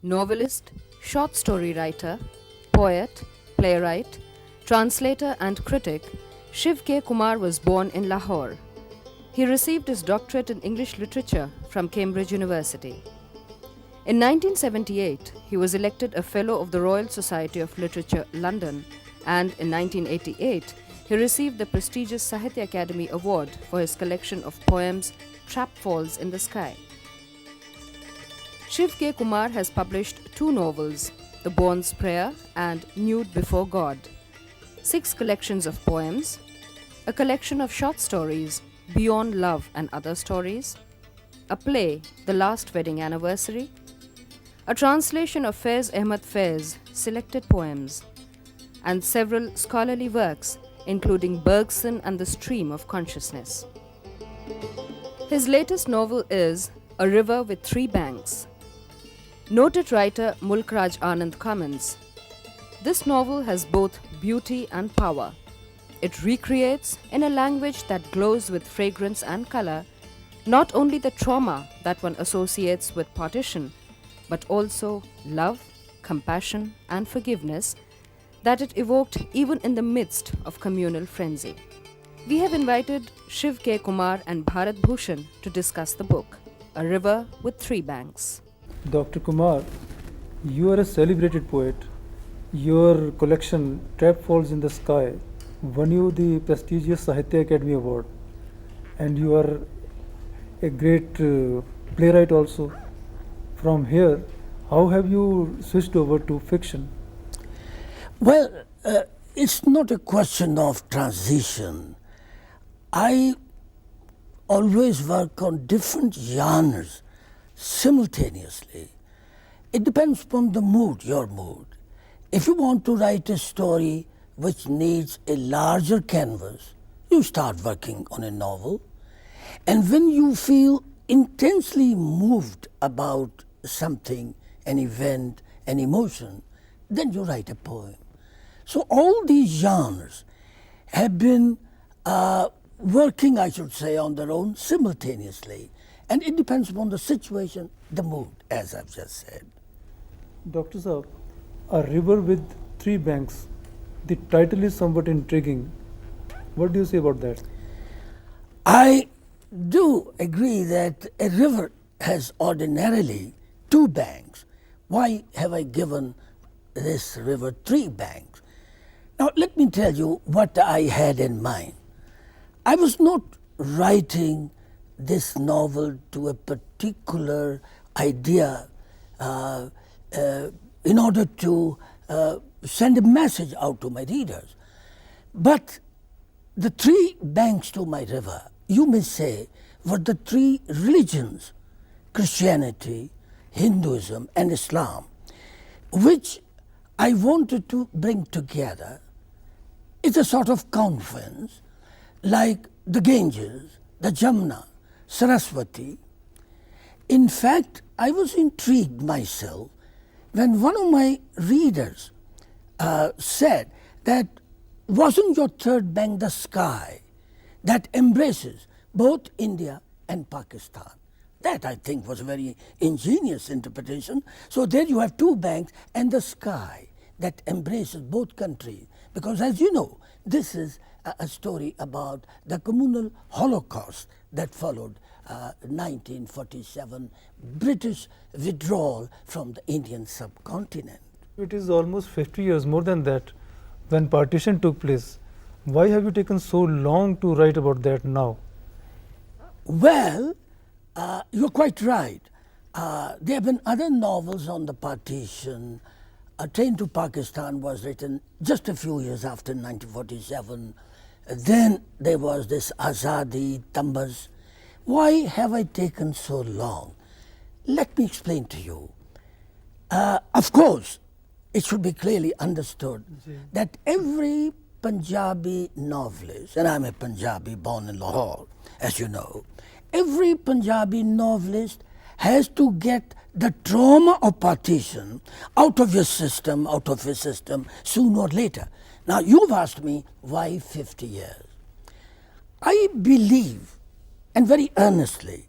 Novelist, short story writer, poet, playwright, translator and critic, Shiv K. Kumar was born in Lahore. He received his doctorate in English literature from Cambridge University. In 1978, he was elected a Fellow of the Royal Society of Literature, London, and in 1988, he received the prestigious Sahitya Academy Award for his collection of poems Trap Falls in the Sky. Shiv K. Kumar has published 2 novels, The Born's Prayer and Nude Before God, 6 collections of poems, a collection of short stories, Beyond Love and Other Stories, a play, The Last Wedding Anniversary, a translation of Faiz Ahmad Faiz selected poems, and several scholarly works including Bergson and the Stream of Consciousness. His latest novel is A River with Three Banks. Noted writer Mulk Raj Anand comments, "This novel has both beauty and power. It recreates, in a language that glows with fragrance and color, not only the trauma that one associates with partition, but also love, compassion, and forgiveness that it evoked even in the midst of communal frenzy." We have invited Shiv K. Kumar and Bharat Bhushan to discuss the book, A River with Three Banks. Dr. Kumar, you are a celebrated poet. Your collection, Trap Falls in the Sky, won you the prestigious Sahitya Academy Award. And you are a great playwright also. From here, how have you switched over to fiction? Well, it's not a question of transition. I always work on different genres simultaneously. It depends upon the mood, your mood. If you want to write a story which needs a larger canvas, you start working on a novel. And when you feel intensely moved about something, an event, an emotion, then you write a poem. So all these genres have been working, I should say, on their own simultaneously. And it depends upon the situation, the mood, as I've just said. Dr. Saab, A River with Three Banks. The title is somewhat intriguing. What do you say about that? I do agree that a river has ordinarily 2 banks. Why have I given this river 3 banks? Now, let me tell you what I had in mind. I was not writing this novel to a particular idea in order to send a message out to my readers. But the 3 banks to my river, you may say, were the 3 religions, Christianity, Hinduism, and Islam, which I wanted to bring together. It's a sort of conference like the Ganges, the Jamna, Saraswati. In fact, I was intrigued myself when one of my readers said that wasn't your third bank the sky that embraces both India and Pakistan? That, I think, was a very ingenious interpretation. So there you have 2 banks and the sky that embraces both countries. Because as you know, this is a story about the communal Holocaust that followed 1947 British withdrawal from the Indian subcontinent. It is almost 50 years, more than that, when partition took place. Why have you taken so long to write about that now? Well, you're quite right. There have been other novels on the partition. A Train to Pakistan was written just a few years after 1947. Then there was this Azadi, Tambaz. Why have I taken so long? Let me explain to you. Of course, it should be clearly understood that every Punjabi novelist, and I'm a Punjabi born in Lahore, as you know, every Punjabi novelist has to get the trauma of partition out of your system, out of his system, sooner or later. Now, you've asked me, why 50 years? I believe, and very earnestly,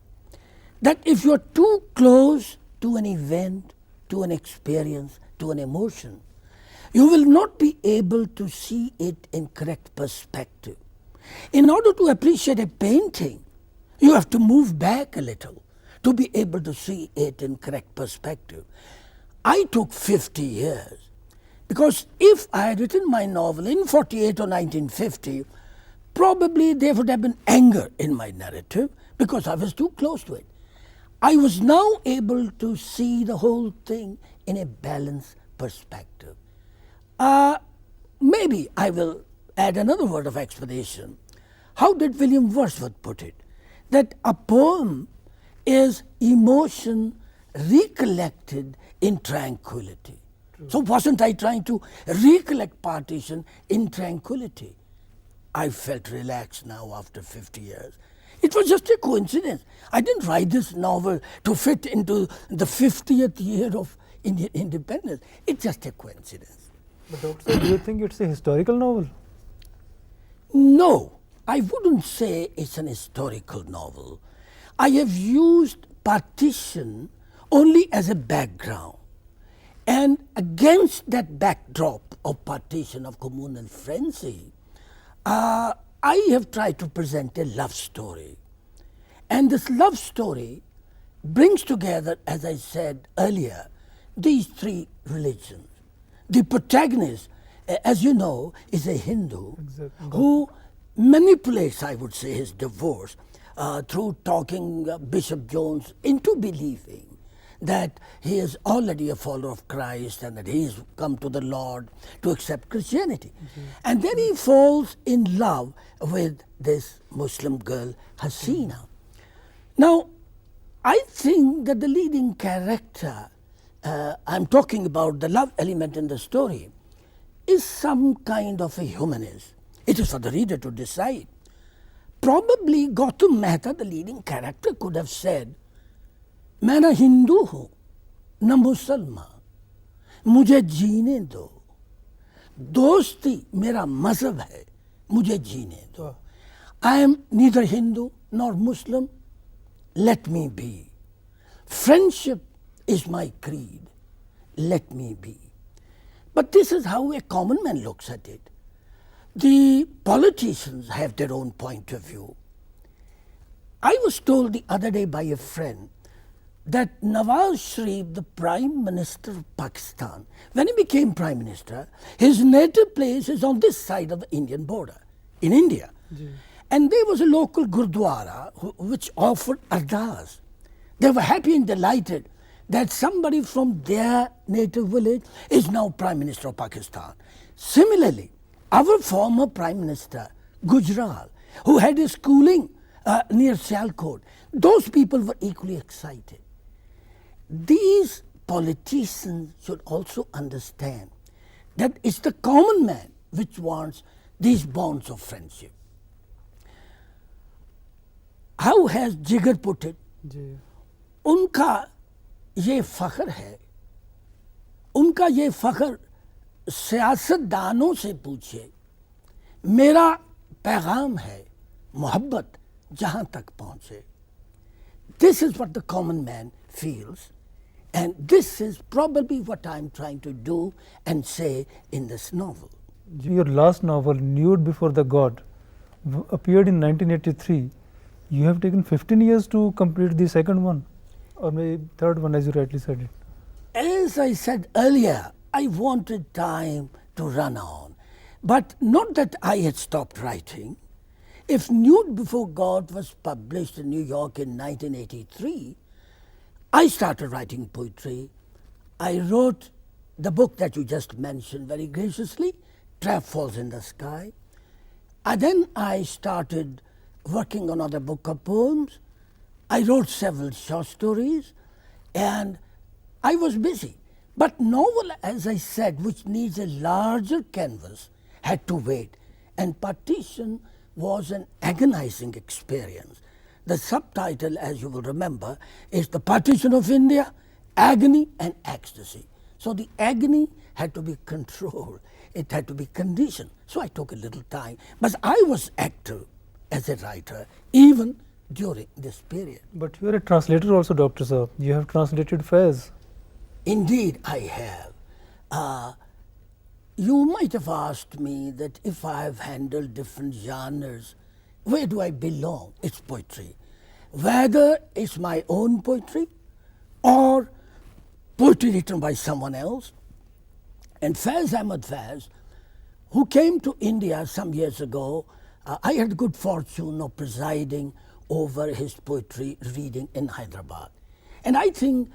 that if you're too close to an event, to an experience, to an emotion, you will not be able to see it in correct perspective. In order to appreciate a painting, you have to move back a little to be able to see it in correct perspective. I took 50 years because if I had written my novel in 48 or 1950, probably there would have been anger in my narrative because I was too close to it. I was now able to see the whole thing in a balanced perspective. Maybe I will add another word of explanation. How did William Wordsworth put it? That a poem is emotion recollected in tranquility. True. So wasn't I trying to recollect partition in tranquility? I felt relaxed now after 50 years. It was just a coincidence. I didn't write this novel to fit into the 50th year of Indian independence. It's just a coincidence. But Doctor, do you think it's a historical novel? No, I wouldn't say it's an historical novel. I have used partition only as a background. And against that backdrop of partition, of communal frenzy, I have tried to present a love story. And this love story brings together, as I said earlier, these three religions. The protagonist, as you know, is a Hindu who manipulates, I would say, his divorce through talking Bishop Jones into believing that he is already a follower of Christ and that he has come to the Lord to accept Christianity. And then he falls in love with this Muslim girl, Hasina. Now, I think that the leading character, I'm talking about the love element in the story, is some kind of a humanist. It is for the reader to decide. Probably Gautam Mehta, the leading character, could have said, मैं ना हिंदू हूँ न मुसलमान, मुझे जीने दो, दोस्ती मेरा मजहब है, मुझे जीने दो. I am neither Hindu nor Muslim, let me be. Friendship is my creed, let me be. But this is how a common man looks at it. The politicians have their own point of view. I was told the other day by a friend that Nawaz Sharif, the Prime Minister of Pakistan, when he became Prime Minister, his native place is on this side of the Indian border, in India. And there was a local Gurdwara which offered ardas. They were happy and delighted that somebody from their native village is now Prime Minister of Pakistan. Similarly, our former Prime Minister, Gujral, who had his schooling near Sialkot, those people were equally excited. These politicians should also understand that it's the common man which wants these bonds of friendship. How has Jigar put it? उनका ये फख्र है, उनका ये फख्र सियासतदानों से पूछे, मेरा पैगाम है मोहब्बत जहाँ तक पहुँचे. This is what the common man feels, and this is probably what I'm trying to do and say in this novel. Your last novel, Nude Before the God, appeared in 1983. You have taken 15 years to complete the second one, or maybe third one, as you rightly said it. As I said earlier, I wanted time to run on, but not that I had stopped writing. If Nude Before God was published in New York in 1983, I started writing poetry. I wrote the book that you just mentioned very graciously, Trap Falls in the Sky. And then I started working on another book of poems. I wrote several short stories, and I was busy. But novel, as I said, which needs a larger canvas, had to wait. And partition was an agonizing experience. The subtitle, as you will remember, is The Partition of India, Agony and Ecstasy. So the agony had to be controlled. It had to be conditioned. So I took a little time. But I was active as a writer even during this period. But you are a translator also, Dr. Sir. You have translated Faiz. Indeed, I have. You might have asked me that if I have handled different genres, where do I belong? It's poetry. Whether it's my own poetry or poetry written by someone else. And Faiz Ahmad Faiz, who came to India some years ago, I had the good fortune of presiding over his poetry reading in Hyderabad. And I think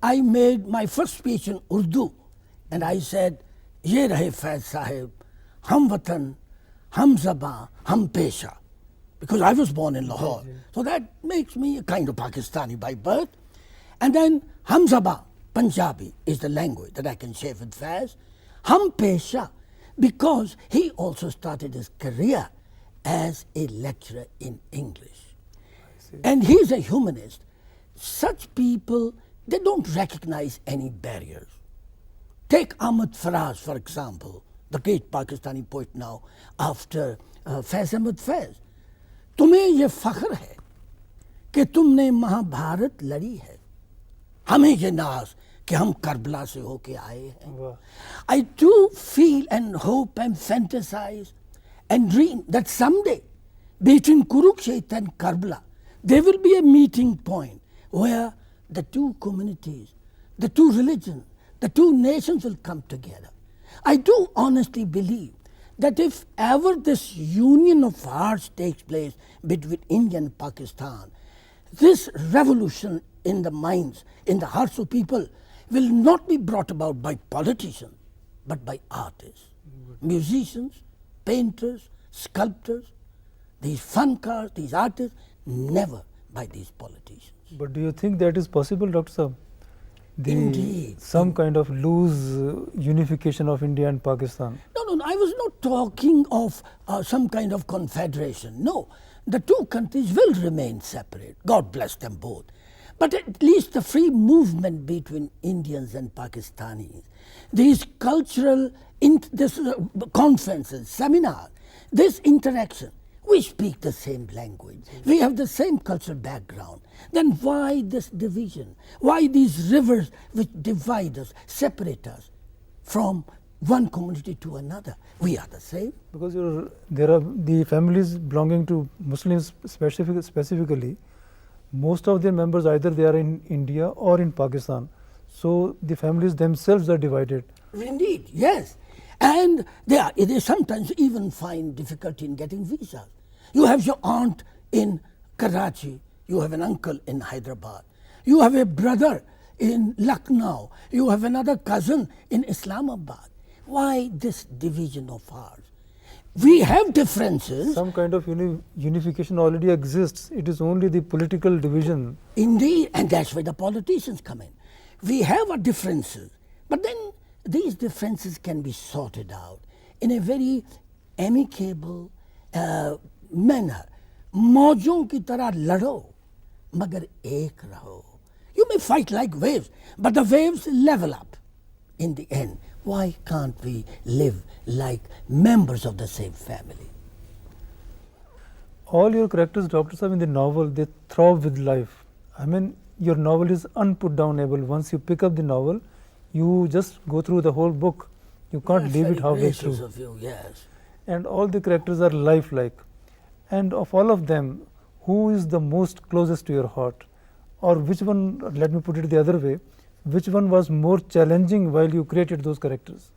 I made my first speech in Urdu, and I said, Ye rahe Faiz Sahib, hum watan, hum zaba, hum pesha. Because I was born in Lahore. So that makes me a kind of Pakistani by birth. And then hum zaba, Punjabi, is the language that I can share with Faiz. Hum pesha, because he also started his career as a lecturer in English. And he's a humanist. Such people, they don't recognize any barriers. Take Ahmad Faraz, for example, the great Pakistani poet now, after Faiz Ahmad Faiz. तुम्हें ये फख्र है कि तुमने महाभारत लड़ी है, हमें ये नाज कि हम करबला से होके आए हैं. I do feel and hope and fantasize and dream that someday between Kurukshetra and Karbala there will be a meeting point where the two communities, the two religions, the two nations will come together. I do honestly believe that if ever this union of hearts takes place between India and Pakistan, this revolution in the minds, in the hearts of people, will not be brought about by politicians, but by artists, musicians, painters, sculptors, these funkars, these artists, never by these politicians. But do you think that is possible, Dr. Sir? Indeed. Some kind of loose unification of India and Pakistan? No, I was not talking of some kind of confederation. No, the two countries will remain separate. God bless them both. But at least the free movement between Indians and Pakistanis, these cultural conferences, seminars, this interaction, we speak the same language. We have the same cultural background. Then why this division? Why these rivers which divide us, separate us from one community to another? We are the same. Because there are the families belonging to Muslims specifically, most of their members either they are in India or in Pakistan. So the families themselves are divided. Indeed, yes. And they sometimes even find difficulty in getting visas. You have your aunt in Karachi, you have an uncle in Hyderabad, you have a brother in Lucknow, you have another cousin in Islamabad. Why this division of ours? We have differences. Some kind of unification already exists. It is only the political division. Indeed, and that's where the politicians come in. We have our differences, but then these differences can be sorted out in a very amicable manner. मौजों की तरह लड़ो, मगर एक रहो. You may fight like waves, but the waves level up in the end. Why can't we live like members of the same family? All your characters, Dr. Sahib, in the novel, they thrive with life. I mean, your novel is unputdownable. Once you pick up the novel, you just go through the whole book. You can't leave it halfway through. Of you, yes. And all the characters are lifelike. And of all of them, who is the most closest to your heart? Or which one, let me put it the other way, which one was more challenging while you created those characters?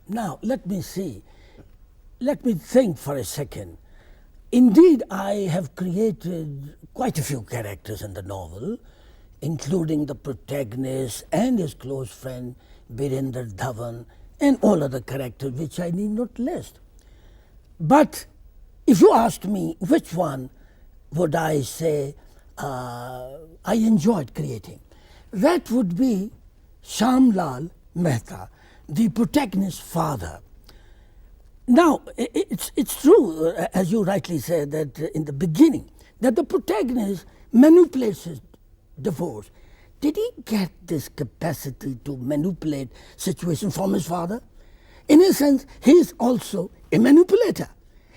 Now, let me see. Let me think for a second. Indeed, I have created quite a few characters in the novel, including the protagonist and his close friend, Birender Dhawan, and all other characters which I need not list. But if you asked me which one would I say I enjoyed creating, that would be Shamlal Mehta, the protagonist's father. Now, it's true, as you rightly said, that in the beginning, that the protagonist manipulates his divorce. Did he get this capacity to manipulate situations from his father? In a sense, he is also a manipulator.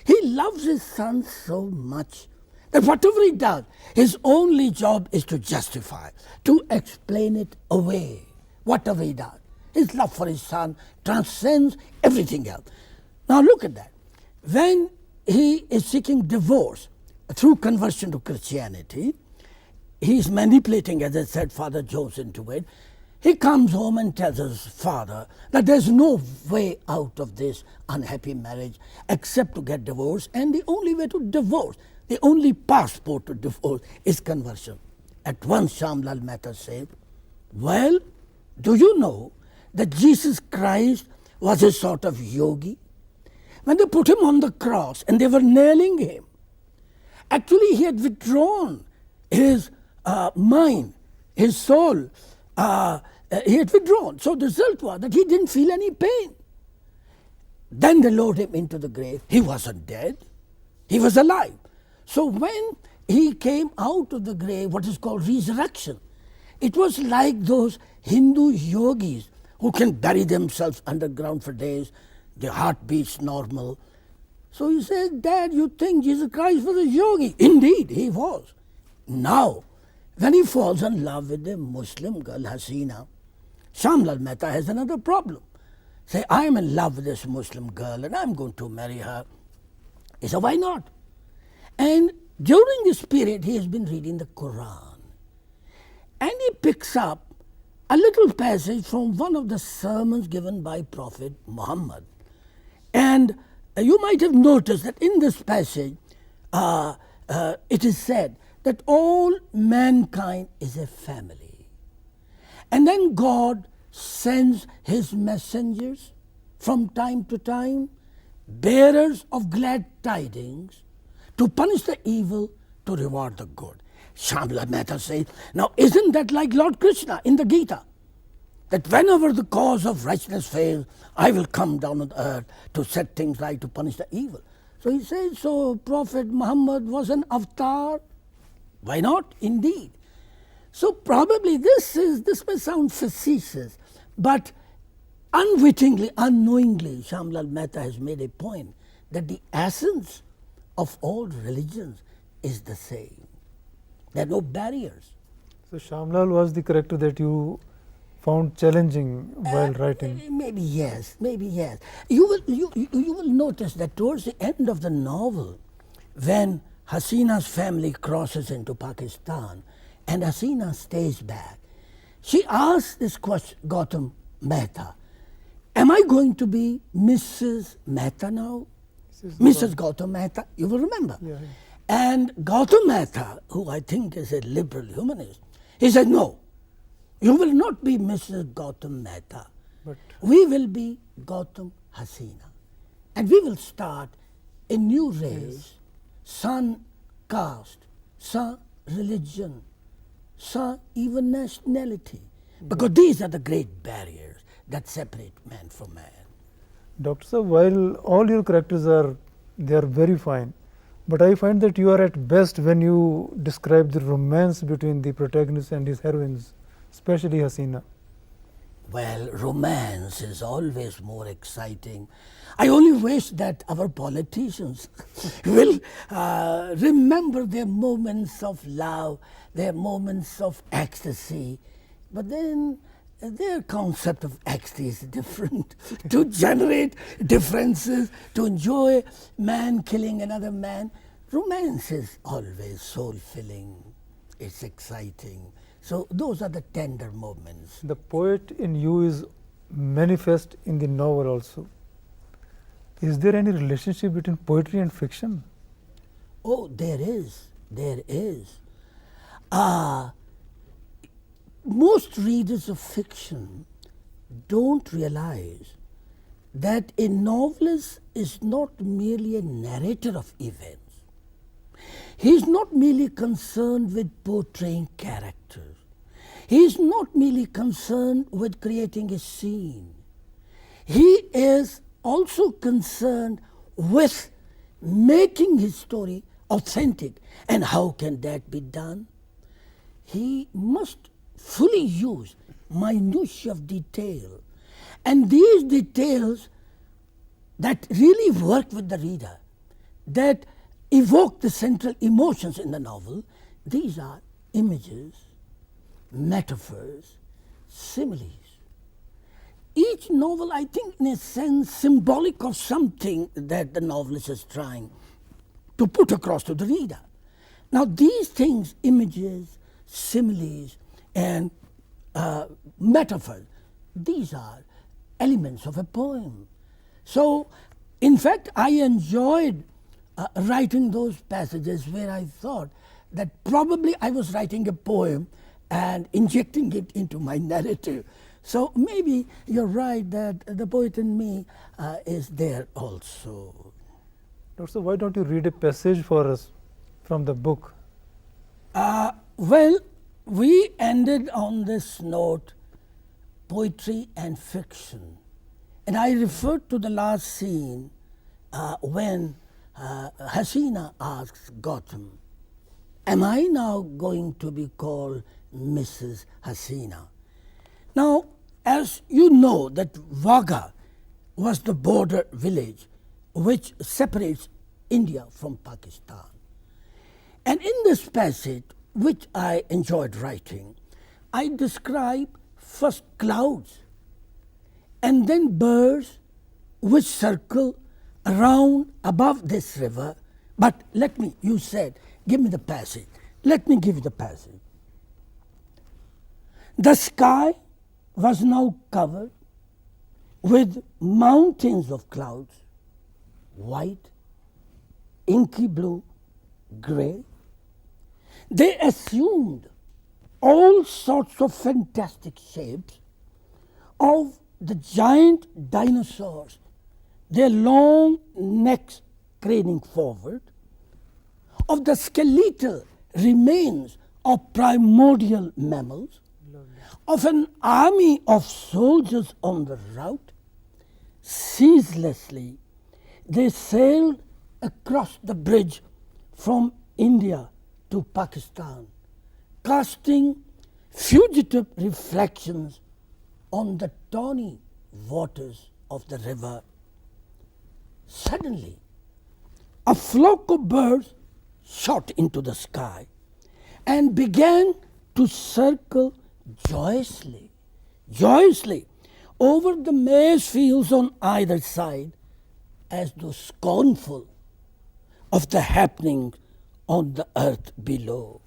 He loves his son so much that whatever he does, his only job is to justify, to explain it away, whatever he does. His love for his son transcends everything else. Now look at that. When he is seeking divorce through conversion to Christianity, he is manipulating, as I said, Father Jones into it. He comes home and tells his father that there's no way out of this unhappy marriage except to get divorced, and the only way to divorce, the only passport to divorce is conversion. At once Shyamlal Mehta said, well, do you know that Jesus Christ was a sort of yogi? When they put him on the cross and they were nailing him, actually he had withdrawn his mind, his soul, he had withdrawn. So the result was that he didn't feel any pain. Then they lowered him into the grave. He wasn't dead. He was alive. So when he came out of the grave, what is called resurrection, it was like those Hindu yogis who can bury themselves underground for days, their heart beats normal. So he said, Dad, you think Jesus Christ was a yogi? Indeed, he was. Now, when he falls in love with a Muslim girl, Hasina, Shyamlal Mehta has another problem. Say, I am in love with this Muslim girl and I'm going to marry her. He said, why not? And during this period, he has been reading the Quran. And he picks up a little passage from one of the sermons given by Prophet Muhammad. And you might have noticed that in this passage, it is said that all mankind is a family. And then God sends his messengers from time to time, bearers of glad tidings, to punish the evil, to reward the good. Shyamlal Mehta says, now isn't that like Lord Krishna in the Gita? That whenever the cause of righteousness fails, I will come down on earth to set things right, to punish the evil. So he says, so Prophet Muhammad was an avatar. Why not? Indeed. So probably this may sound facetious, but unwittingly, unknowingly, Shyamlal Mehta has made a point that the essence of all religions is the same. There are no barriers. So Shyamlal was the character that you found challenging while writing? Maybe yes, maybe yes. You will notice that towards the end of the novel, when Hasina's family crosses into Pakistan and Hasina stays back, she asks this question, Gautam Mehta, am I going to be Mrs. Mehta now? Mrs. Gautam Mehta, you will remember. Yeah. And Gautam Mehta, who I think is a liberal humanist, he said, no, you will not be Mrs. Gautam Mehta. But we will be Gautam Hasina. And we will start a new race, sans caste, sans religion, sans even nationality. Because these are the great barriers that separate man from man. Dr. Sir, while all your characters are very fine, but I find that you are at best when you describe the romance between the protagonist and his heroines, especially Hasina. Well, romance is always more exciting. I only wish that our politicians will remember their moments of love, their moments of ecstasy, but then their concept of ecstasy is different. To generate differences, to enjoy man killing another man, romance is always soul-filling, it's exciting. So those are the tender moments. The poet in you is manifest in the novel also. Is there any relationship between poetry and fiction? Oh, there is. There is. Most readers of fiction don't realize that a novelist is not merely a narrator of events. He is not merely concerned with portraying characters. He is not merely concerned with creating a scene. He is also concerned with making his story authentic. And how can that be done? He must fully use minutiae of detail. And these details that really work with the reader, that evoke the central emotions in the novel, these are images, metaphors, similes. Each novel, I think, in a sense, symbolic of something that the novelist is trying to put across to the reader. Now, these things, images, similes, and metaphors, these are elements of a poem. So, in fact, I enjoyed writing those passages where I thought that probably I was writing a poem and injecting it into my narrative. So maybe you're right that the poet in me is there also. So why don't you read a passage for us from the book? Well, we ended on this note, poetry and fiction. And I referred to the last scene when Hasina asks Gautam, am I now going to be called Mrs. Hasina? Now, as you know, that Wagah was the border village which separates India from Pakistan. And in this passage, which I enjoyed writing, I describe first clouds and then birds which circle around above this river. But let me, you said, give me the passage. Let me give you the passage. The sky was now covered with mountains of clouds, white, inky blue, grey. They assumed all sorts of fantastic shapes of the giant dinosaurs, their long necks craning forward, of the skeletal remains of primordial mammals, of an army of soldiers on the route. Ceaselessly, they sailed across the bridge from India to Pakistan, casting fugitive reflections on the tawny waters of the river. Suddenly, a flock of birds shot into the sky and began to circle joyously over the maize fields on either side, as though scornful of the happening on the earth below.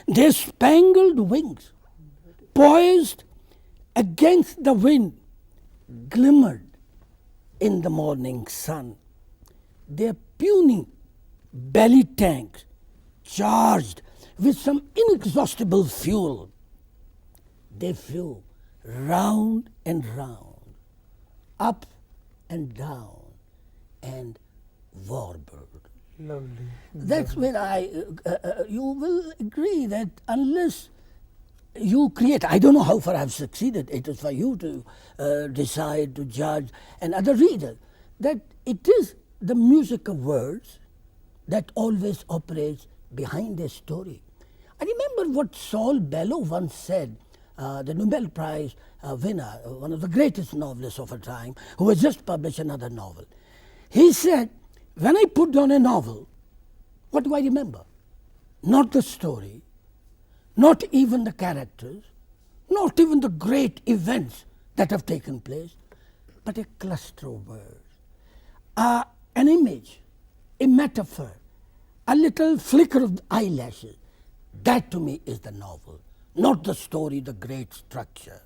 Their spangled wings, poised against the wind, glimmered in the morning sun. Their puny belly tanks, charged with some inexhaustible fuel, they flew round and round, up and down, and warbled. Lovely. That's when you will agree that unless you create, I don't know how far I've succeeded, it is for you to decide, to judge, and other readers, that it is the music of words that always operates behind a story. I remember what Saul Bellow once said, the Nobel Prize winner, one of the greatest novelists of our time, who has just published another novel. He said, when I put down a novel, what do I remember? Not the story, not even the characters, not even the great events that have taken place, but a cluster of words, an image, a metaphor, a little flicker of the eyelashes. That to me is the novel, not the story, the great structure.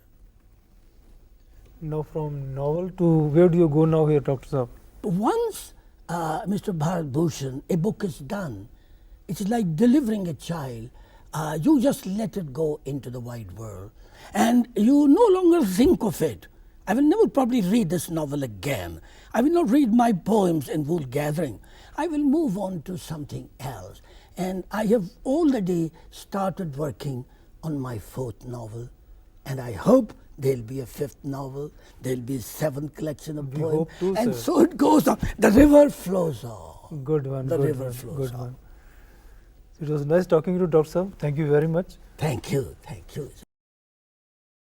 Now from novel to where do you go now here, Dr. Saab? Once, Mr. Bharat Bhushan, a book is done, it's like delivering a child. You just let it go into the wide world and you no longer think of it. I will never probably read this novel again. I will not read my poems in Wool Gathering. I will move on to something else. And I have already started working on my 4th novel. And I hope there'll be a 5th novel, there'll be a 7th collection of poems. hope too, and sir. so it goes on. The river flows on. Good one. The good river one, flows Good on. one. It was nice talking to Dr. Saab. Thank you very much. Thank you. Thank you.